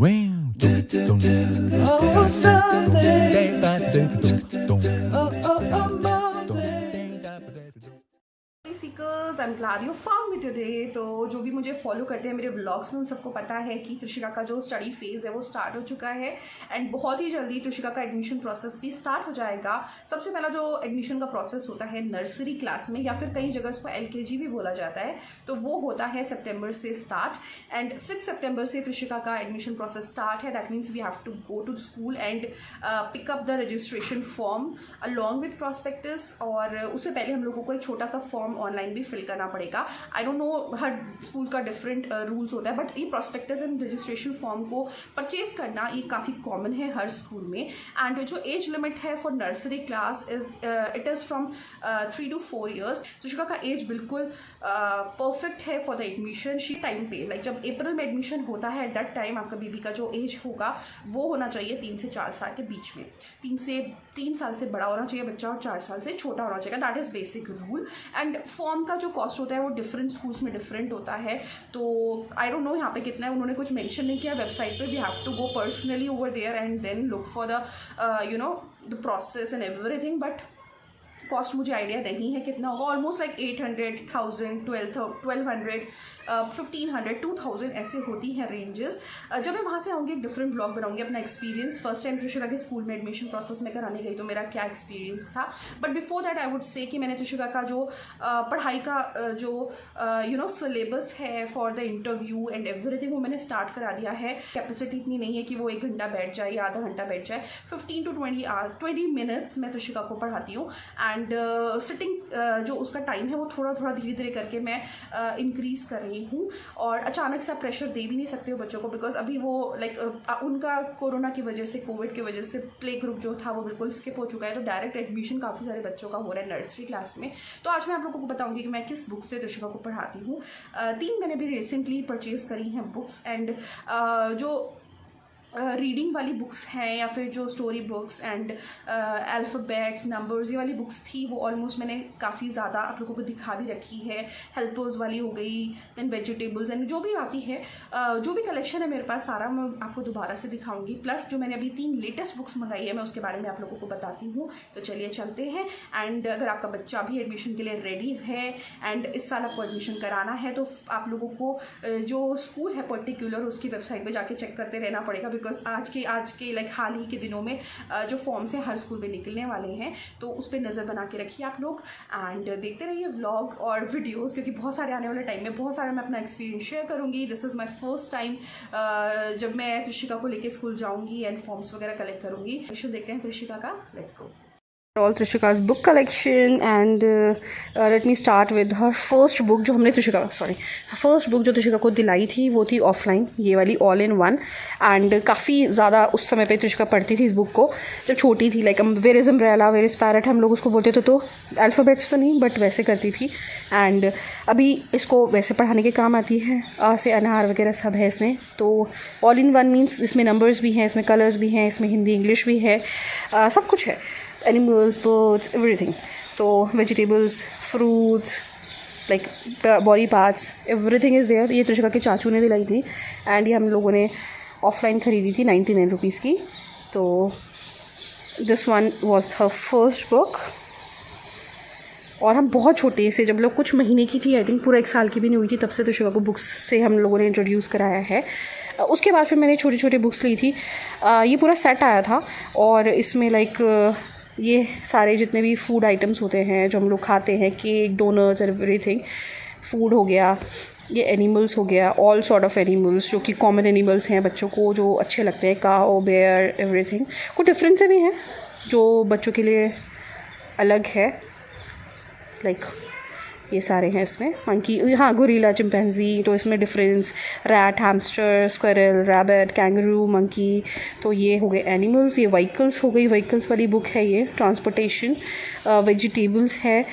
Oh, Sunday. Seekers, I am glad you found me today. तो जो भी मुझे फॉलो करते हैं मेरे व्लॉग्स में उन सबको पता है कि त्रिशिका का जो स्टडी फेज़ है वो स्टार्ट हो चुका है एंड बहुत ही जल्दी त्रिशिका का एडमिशन प्रोसेस भी स्टार्ट हो जाएगा। सबसे पहला जो एडमिशन का प्रोसेस होता है नर्सरी क्लास में या फिर कई जगह उसको LKG भी बोला जाता है, तो वो होता है सितंबर से स्टार्ट एंड 6 सितंबर से त्रिशिका का एडमिशन प्रोसेस स्टार्ट है। That means we have to go to school and pick up the registration form along with prospectus, और उससे पहले हम लोगों को एक छोटा सा फॉर्म ऑनलाइन भी फिल करना पड़ेगा। I don't know, her school का डिफरेंट रूल्स होता है, बट ये प्रॉस्पेक्टस एंड रजिस्ट्रेशन फॉर्म को परचेज करना ये काफ़ी कॉमन है हर स्कूल में। एंड जो एज लिमिट है for nursery class it is from 3 to 4 years। Trishika का एज बिल्कुल परफेक्ट है for the admission. She time पे लाइक जब अप्रैल में एडमिशन होता है एट दैट टाइम आपका बेबी का जो एज होगा वो होना चाहिए 3 से 4 साल के बीच में। 3 साल से बड़ा होना चाहिए बच्चा और 4 साल से छोटा होना चाहिए, that is basic rule. And form का जो कॉस्ट होता है वो डिफरेंट स्कूल्स में डिफरेंट होता है, तो आई डोंट नो यहाँ पे कितना है, उन्होंने कुछ मेंशन नहीं किया वेबसाइट पे। We have to go personally over there and then look for the the process and everything, but cost मुझे आइडिया नहीं है कितना होगा। ऑलमोस्ट लाइक 800, 1000, 1200, 1500, 2000 ऐसे होती हैं रेंजेस। जब मैं वहाँ से आऊँगी एक डिफरेंट ब्लॉग बनाऊँगी अपना एक्सपीरियंस। फर्स्ट टाइम त्रिशिका के स्कूल में एडमिशन प्रोसेस में कराने गई तो मेरा क्या एक्सपीरियंस था, but before that I would say कि मैंने त्रिशिका का जो पढ़ाई का जो सिलेबस है for the interview and everything वो मैंने स्टार्ट करा दिया है। कैपेसिटी इतनी नहीं है कि वो 1 घंटा बैठ जाए या आधा घंटा बैठ जाए। 15 to 20 मिनट्स मैं त्रिशिका को पढ़ाती हूँ एंड सिटिंग जो उसका टाइम है वो थोड़ा थोड़ा धीरे धीरे करके मैं इंक्रीज़ कर रही हूँ। और अचानक से आप प्रेशर दे भी नहीं सकते हो बच्चों को, बिकॉज अभी वो लाइक उनका कोरोना की वजह से, कोविड की वजह से प्ले ग्रुप जो था वो बिल्कुल स्किप हो चुका है, तो डायरेक्ट एडमिशन काफ़ी सारे बच्चों का हो रहा है नर्सरी क्लास में। तो आज मैं आप लोगों को बताऊँगी कि मैं किस बुक से त्रिशिका को पढ़ाती हूँ। 3 मैंने भी रिसेंटली परचेज़ करी हैं बुक्स एंड जो रीडिंग वाली बुक्स हैं या फिर जो story books and alphabets numbers ये वाली बुक्स थी वो ऑलमोस्ट मैंने काफ़ी ज़्यादा आप लोगों को दिखा भी रखी है। हेल्पर्स वाली हो गई, दैन वेजिटेबल्स एंड जो भी आती है जो भी कलेक्शन है मेरे पास सारा मैं आपको दोबारा से दिखाऊंगी। प्लस जो मैंने अभी 3 लेटेस्ट बुक्स मंगाई है मैं उसके बारे में आप लोगों को बताती हूँ। तो चलिए चलते हैं। एंड अगर आपका बच्चा भी एडमिशन के लिए रेडी है एंड इस साल आपको एडमिशन कराना है तो आप लोगों को जो स्कूल है पर्टिकुलर उसकी वेबसाइट पर जाके चेक करते रहना पड़ेगा, बिकॉज आज के लाइक हाल ही के दिनों में जो फॉर्म्स हैं हर स्कूल में निकलने वाले हैं, तो उस पर नज़र बना के रखिए आप लोग एंड देखते रहिए व्लॉग और वीडियोस, क्योंकि बहुत सारे आने वाले टाइम में बहुत सारे मैं अपना एक्सपीरियंस शेयर करूँगी। This is my first time जब मैं त्रिशिका को लेके स्कूल जाऊँगी एंड फॉर्म्स वगैरह कलेक्ट करूँगी। देखते हैं त्रिशिका का, let's go. All Trishika's book collection and let me start with her first book जो हमने फर्स्ट बुक जो त्रिशिका को दिलाई थी वो थी ऑफलाइन, ये वाली ऑल इन वन। एंड काफ़ी ज़्यादा उस समय पे त्रिशिका पढ़ती थी इस बुक को जब छोटी थी। Like where is umbrella, where is parrot हम लोग उसको बोलते थे, तो अल्फ़ाबेट्स तो नहीं बट वैसे करती थी। एंड अभी इसको वैसे पढ़ाने के काम आती है, आ से अनार वगैरह सब है इसमें। तो ऑल इन वन मीन्स इसमें नंबर्स भी हैं, इसमें कलर्स भी हैं, इसमें हिंदी इंग्लिश भी है, सब कुछ है, एनिमल्स, बर्ड्स, एवरीथिंग। तो vegetables, fruits, like body parts, everything is there. ये त्रिशिका के चाचू ने दिलाई थी एंड ये हम लोगों ने ऑफलाइन ख़रीदी थी 99 रुपीज़ की। तो this one was the first book. और हम बहुत छोटे से, जब लोग कुछ महीने की थी, आई थिंक पूरा 1 साल की भी नहीं हुई थी, तब से त्रिशिका को बुक्स से हम लोगों ने इंट्रोड्यूस कराया है। उसके बाद फिर मैंने छोटी छोटी बुक्स ली थी। ये पूरा सेट आया था और इसमें लाइक ये सारे जितने भी फूड आइटम्स होते हैं जो हम लोग खाते हैं, केक, डोनट्स, एवरीथिंग, फूड हो गया, ये एनिमल्स हो गया, ऑल सॉर्ट ऑफ एनिमल्स जो कि कॉमन एनिमल्स हैं बच्चों को जो अच्छे लगते हैं, काऊ, बेयर, एवरीथिंग। कुछ डिफरेंस से भी हैं जो बच्चों के लिए अलग है, लाइक ये सारे हैं इसमें। मंकी, हाँ, गोरिल्ला, चिंपैंजी, तो इसमें difference, rat, hamster, squirrel, rabbit, kangaroo, monkey. तो ये हो गए एनिमल्स। ये व्हीकल्स हो गई, व्हीकल्स वाली बुक है ये, ट्रांसपोर्टेशन। वेजिटेबल्स है,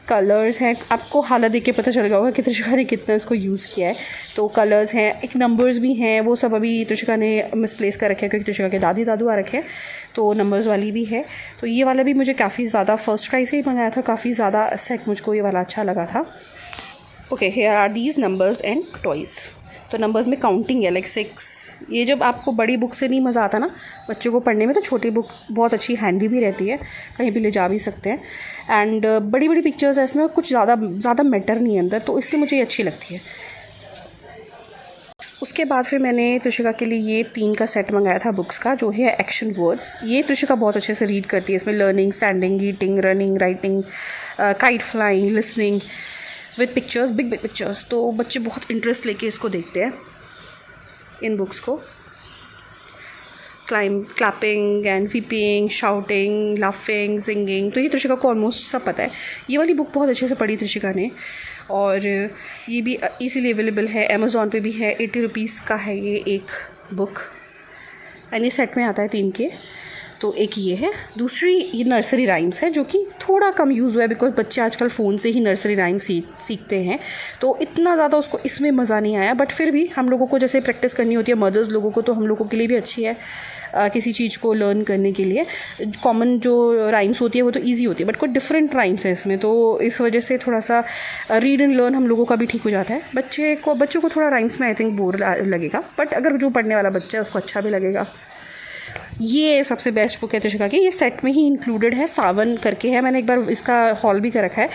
कलर्स हैं, आपको हालत देख के पता चल गया होगा कि त्रिशिका ने कितना इसको यूज़ किया है। तो कलर्स हैं, एक नंबर्स भी हैं, वो सब अभी त्रिशिका ने मिसप्लेस कर रखे हैं क्योंकि त्रिशिका के दादी दादू आ रखे हैं, तो नंबर्स वाली भी है। तो ये वाला भी मुझे काफ़ी ज़्यादा फर्स्ट क्राई से ही मंगाया था, काफ़ी ज़्यादा सेट मुझको ये वाला अच्छा लगा था। Okay, here are these numbers and toys. तो नंबर्स में काउंटिंग है लाइक 6। ये जब आपको बड़ी बुक से नहीं मज़ा आता ना बच्चों को पढ़ने में, तो छोटी बुक बहुत अच्छी हैंडी भी रहती है, कहीं भी ले जा भी सकते हैं। एंड बड़ी बड़ी पिक्चर्स है इसमें, कुछ ज़्यादा मैटर नहीं है अंदर, तो इसलिए मुझे ये अच्छी लगती है। उसके बाद फिर मैंने त्रिशिका के लिए ये 3 का सेट मंगाया था बुक्स का, जो है एक्शन वर्ड्स। ये त्रिशिका बहुत अच्छे से रीड करती है। इसमें learning, standing, eating, running, writing, kite flying, listening with pictures, big pictures. तो बच्चे बहुत इंटरेस्ट लेके इसको देखते हैं, इन बुक्स को। Clapping and weeping, shouting, laughing, singing, तो ये त्रिशिका को ऑलमोस्ट सब पता है। ये वाली बुक बहुत अच्छे से पढ़ी त्रिशिका ने, और ये भी इजीली अवेलेबल है, अमेज़ॉन पे भी है। 80 रुपीज़ का है ये एक बुक, एंड ये सेट में आता है 3 के। तो एक ये है। दूसरी ये नर्सरी राइम्स है, जो कि थोड़ा कम यूज़ हुआ है बिकॉज बच्चे आजकल फ़ोन से ही नर्सरी राइम सीखते हैं, तो इतना ज़्यादा उसको इसमें मज़ा नहीं आया। बट फिर भी हम लोगों को जैसे प्रैक्टिस करनी होती है मदर्स लोगों को, तो हम लोगों के लिए भी अच्छी है किसी चीज़ को लर्न करने के लिए। कॉमन जो राइम्स होती है वो तो इजी होती है, बट कोई डिफरेंट राइम्स है इसमें, तो इस वजह से थोड़ा सा रीड एंड लर्न हम लोगों का भी ठीक हो जाता है। बच्चों को थोड़ा राइम्स में आई थिंक बोर लगेगा, बट अगर जो पढ़ने वाला बच्चा है उसको अच्छा भी लगेगा। ये सबसे बेस्ट बुक है त्रिशिका की। ये सेट में ही इंक्लूडेड है, सावन करके है, मैंने एक बार इसका हॉल भी कर रखा है,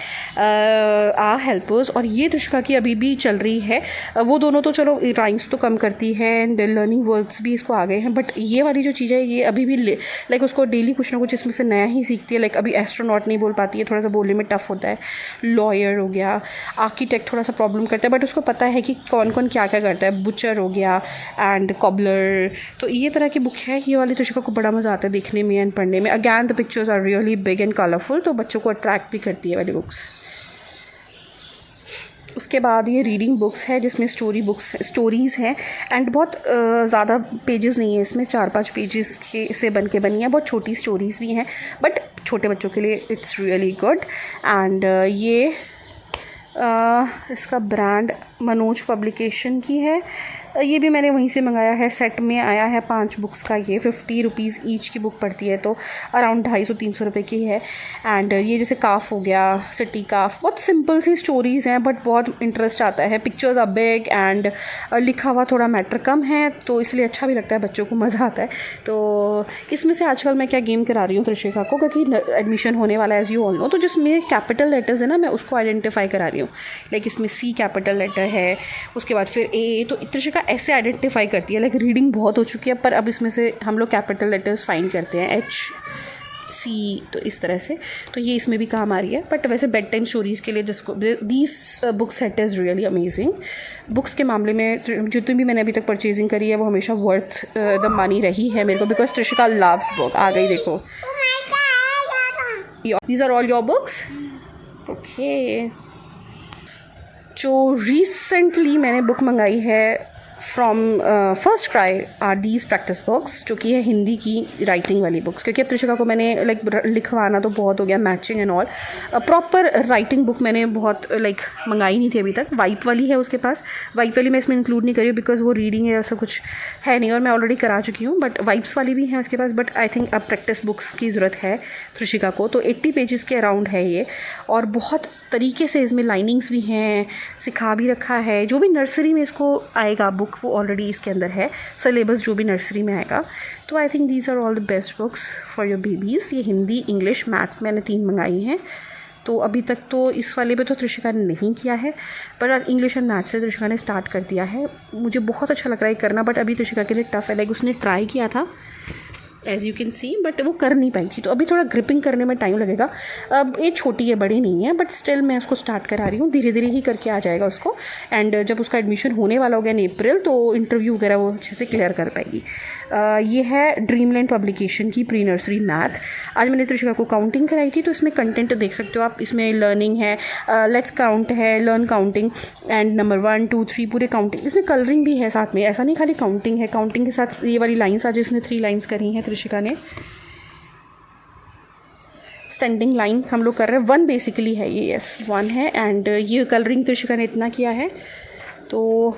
आ हेल्पर्स। और ये त्रिशिका की अभी भी चल रही है। वो दोनों तो चलो राइम्स तो कम करती है एंड लर्निंग वर्ड्स भी इसको आ गए हैं, बट ये वाली जो चीज़ है ये अभी भी लाइक उसको डेली कुछ ना कुछ इसमें से नया ही सीखती है। लाइक अभी एस्ट्रोनॉट नहीं बोल पाती है, थोड़ा सा बोलने में टफ होता है। लॉयर हो गया, आर्किटेक्ट थोड़ा सा प्रॉब्लम करता है, बट उसको पता है कि कौन कौन क्या क्या करता है। बुचर हो गया एंड कॉबलर, तो ये तरह की बुक है। ये वाली त्रिशिका को बड़ा मज़ा आता है देखने में एंड पढ़ने में। Again the pictures are really big and colourful, तो बच्चों को अट्रैक्ट भी करती है वाली बुक्स। उसके बाद ये रीडिंग बुक्स है, जिसमें स्टोरीज़ हैं एंड बहुत ज़्यादा पेजेस नहीं है इसमें, 4-5 पेजेस से बन के बनी है। बहुत छोटी स्टोरीज़ भी हैं, बट छोटे बच्चों के लिए इट्स रियली गुड। एंड ये इसका ब्रांड मनोज पब्लिकेशन की है। ये भी मैंने वहीं से मंगाया है। सेट में आया है 5 बुक्स का, ये 50 रुपीज़ ईच की बुक पड़ती है, तो अराउंड 250-300 रुपये की है। एंड ये जैसे काफ हो गया, सिटी काफ, बहुत सिंपल सी स्टोरीज़ हैं, बट बहुत इंटरेस्ट आता है। पिक्चर्स आर बिग एंड लिखा हुआ थोड़ा मैटर कम है, तो इसलिए अच्छा भी लगता है, बच्चों को मज़ा आता है। तो इसमें से आजकल मैं क्या गेम करा रही हूँ त्रिशिका को, क्योंकि एडमिशन होने वाला है एज़ यू ऑल नो, तो जिसमें कैपिटल लेटर्स है ना, मैं उसको आइडेंटिफाई करा रही हूँ। लाइक इसमें C कैपिटल लेटर है, उसके बाद फिर A, तो त्रिशिका ऐसे आइडेंटिफाई करती है। लाइक रीडिंग बहुत हो चुकी है, पर अब इसमें से हम लोग कैपिटल लेटर्स फाइंड करते हैं, HC, तो इस तरह से। तो ये इसमें भी काम आ रही है। बट वैसे बेड टाइम स्टोरीज़ के लिए these book set is really amazing. Books के मामले में जितनी भी मैंने अभी तक परचेजिंग करी है वो हमेशा वर्थ द मनी रही है मेरे को, बिकॉज त्रिशिका लव्स बुक। आ गई देखो, these are all your books. Okay, जो रिसेंटली मैंने बुक मंगाई है from FirstCry are these practice books, जो कि है हिंदी की राइटिंग वाली बुक्स। क्योंकि अब त्रिशिका को मैंने लाइक लिखवाना तो बहुत हो गया, matching and all. Proper writing book मैंने बहुत लाइक मंगाई नहीं थी अभी तक। वाइप वाली है उसके पास, वाइप वाली मैं इसमें इंक्लूड नहीं करी बिकॉज वो रीडिंग है, ऐसा कुछ है नहीं, और मैं ऑलरेडी करा चुकी हूँ। बट वाइप्स वाली भी है उसके पास, बट आई थिंक अब प्रैक्टिस बुक्स की ज़रूरत है त्रिशिका को। तो 80 पेजेस के अराउंड है ये, और बहुत तरीके से इसमें लाइनिंग्स भी हैं, सिखा भी रखा है। जो भी नर्सरी में इसको आएगा बुक, वो ऑलरेडी इसके अंदर है, सिलेबस जो भी नर्सरी में आएगा। तो I think these are all the best books for your babies. ये हिंदी, इंग्लिश, मैथ्स मैंने 3 मंगाई हैं। तो अभी तक तो इस वाले पे तो त्रिशिका ने नहीं किया है, पर इंग्लिश एंड मैथ्स से त्रिशिका ने स्टार्ट कर दिया है। मुझे बहुत अच्छा लग रहा है करना, बट अभी त्रिशिका के लिए टफ है। लाइक उसने ट्राई किया था as you can see, but वो कर नहीं पाई थी, तो अभी थोड़ा ग्रिपिंग करने में टाइम लगेगा। अब ये छोटी है, बड़ी नहीं है, बट स्टिल मैं उसको स्टार्ट करा रही हूँ, धीरे धीरे ही करके आ जाएगा उसको। एंड जब उसका एडमिशन होने वाला हो गया इन अप्रैल, तो इंटरव्यू वगैरह वो अच्छे से क्लियर कर पाएगी। ये है ड्रीमलैंड पब्लिकेशन की प्री नर्सरी मैथ। आज मैंने त्रिशिका को काउंटिंग कराई थी, तो इसमें कंटेंट देख सकते हो आप। इसमें लर्निंग है, लेट्स काउंट है, लर्न काउंटिंग एंड नंबर 1, 2, 3 पूरे काउंटिंग। इसमें कलरिंग भी है साथ में, ऐसा नहीं खाली काउंटिंग है। काउंटिंग के साथ ये वाली लाइन्स आज इसने 3 लाइन्स करी हैं त्रिशिका ने। स्टैंडिंग लाइन हम लोग कर रहे हैं, 1 बेसिकली है ये, यस 1 है। एंड ये कलरिंग त्रिशिका ने इतना किया है, तो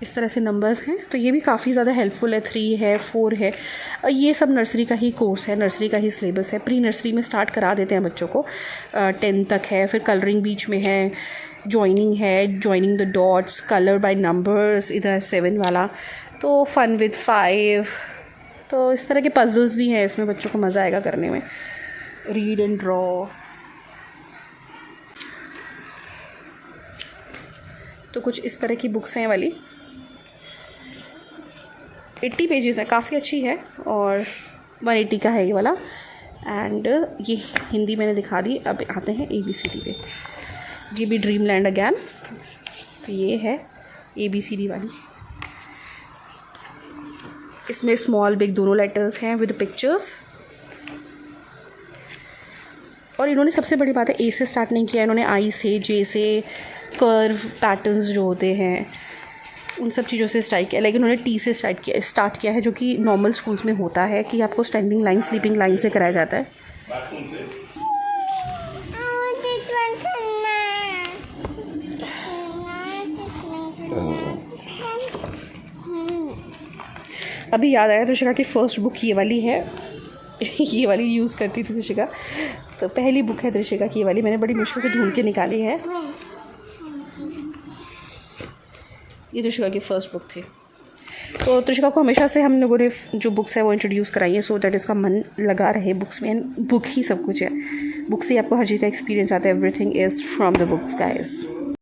इस तरह से नंबर्स हैं। तो ये भी काफ़ी ज़्यादा हेल्पफुल है। 3 है, 4 है, ये सब नर्सरी का ही कोर्स है, नर्सरी का ही सिलेबस है। प्री नर्सरी में स्टार्ट करा देते हैं बच्चों को, 10 तक है, फिर कलरिंग बीच में है, जॉइनिंग है, joining the dots, colour by numbers, इधर 7 वाला, तो फन विद 5, तो इस तरह के पजल्स भी हैं इसमें, बच्चों को मज़ा आएगा करने में। रीड एंड ड्रॉ, तो कुछ इस तरह की बुक्स हैं वाली। 80 पेजेस है, काफ़ी अच्छी है, और 180 का है ये वाला। एंड ये हिंदी मैंने दिखा दी। अब आते हैं ABCD पे। ये भी ड्रीम लैंड अगैन, तो ये है ABCD वाली। इसमें स्मॉल बिग दोनों लेटर्स हैं विद पिक्चर्स। और इन्होंने सबसे बड़ी बात है A से स्टार्ट नहीं किया, इन्होंने I से, J से, कर्व पैटर्न्स जो होते हैं उन सब चीज़ों से स्टार्ट किया। लेकिन उन्होंने T से स्टार्ट किया है, जो कि नॉर्मल स्कूल्स में होता है कि आपको स्टैंडिंग लाइन, स्लीपिंग लाइन से कराया जाता है। अभी याद आया, त्रिशिका की फ़र्स्ट बुक ये वाली है। ये वाली यूज़ करती थी त्रिशिका, तो पहली बुक है त्रिशिका की ये वाली, मैंने बड़ी मुश्किल से ढूंढ के निकाली है। ये त्रिशिका की फ़र्स्ट बुक थी। तो त्रिशिका को हमेशा से हम लोगों ने जो बुक्स है वो इंट्रोड्यूस कराई है, सो दैट इसका मन लगा रहे बुक्स में। बुक ही सब कुछ है, बुक से आपको हर चीज़ का एक्सपीरियंस आता है। Everything is from the books guys.